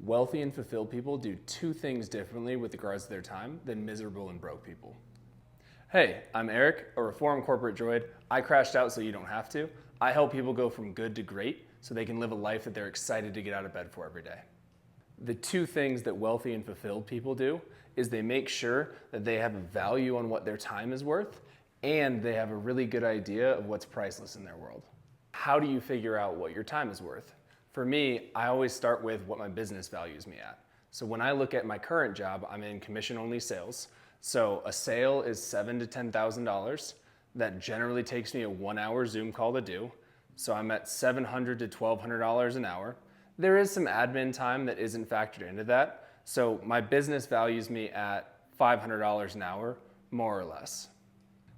Wealthy and fulfilled people do two things differently with regards to their time than miserable and broke people. Hey, I'm Eric, a reformed corporate droid. I crashed out so you don't have to. I help people go from good to great so they can live a life that they're excited to get out of bed for every day. The two things that wealthy and fulfilled people do is they make sure that they have a value on what their time is worth, and they have a really good idea of what's priceless in their world. How do you figure out what your time is worth? For me, I always start with what my business values me at. So when I look at my current job, I'm in commission-only sales. So a sale is $7,000 to $10,000. That generally takes me a 1-hour Zoom call to do. So I'm at $700 to $1,200 an hour. There is some admin time that isn't factored into that. So my business values me at $500 an hour, more or less.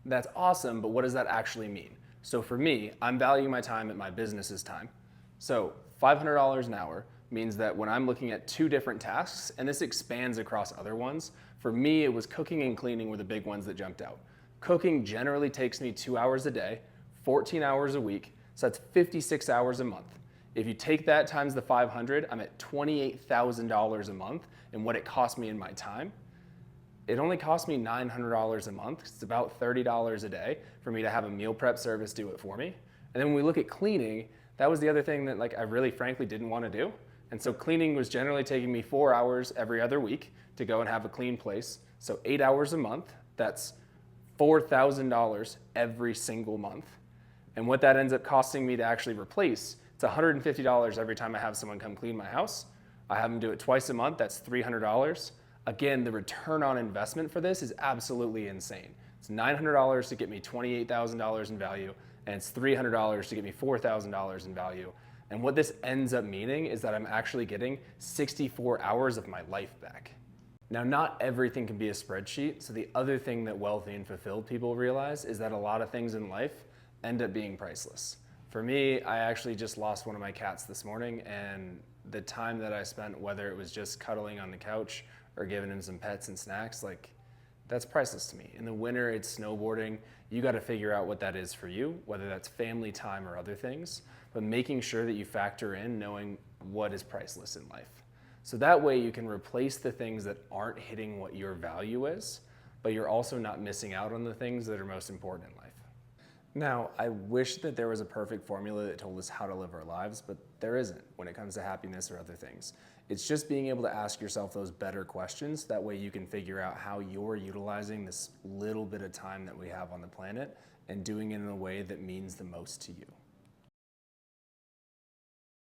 That's awesome, but what does that actually mean? So for me, I'm valuing my time at my business's time. So $500 an hour means that when I'm looking at two different tasks, and this expands across other ones, for me it was cooking and cleaning were the big ones that jumped out. Cooking generally takes me 2 hours a day, 14 hours a week, so that's 56 hours a month. If you take that times the 500, I'm at $28,000 a month in what it cost me in my time. It only cost me $900 a month. It's about $30 a day for me to have a meal prep service do it for me. And then when we look at cleaning, that was the other thing that I really frankly didn't want to do. And so cleaning was generally taking me 4 hours every other week to go and have a clean place. So 8 hours a month, that's $4,000 every single month. And what that ends up costing me to actually replace, it's $150 every time I have someone come clean my house. I have them do it twice a month, that's $300. Again, the return on investment for this is absolutely insane. It's $900 to get me $28,000 in value, and it's $300 to get me $4,000 in value. And what this ends up meaning is that I'm actually getting 64 hours of my life back. Now, not everything can be a spreadsheet, so the other thing that wealthy and fulfilled people realize is that a lot of things in life end up being priceless. For me, I actually just lost one of my cats this morning, and the time that I spent, whether it was just cuddling on the couch or giving him some pets and snacks, that's priceless to me. In the winter, it's snowboarding. You got to figure out what that is for you, whether that's family time or other things, but making sure that you factor in knowing what is priceless in life. So that way you can replace the things that aren't hitting what your value is, but you're also not missing out on the things that are most important in life. Now, I wish that there was a perfect formula that told us how to live our lives, but there isn't when it comes to happiness or other things. It's just being able to ask yourself those better questions. That way you can figure out how you're utilizing this little bit of time that we have on the planet and doing it in a way that means the most to you.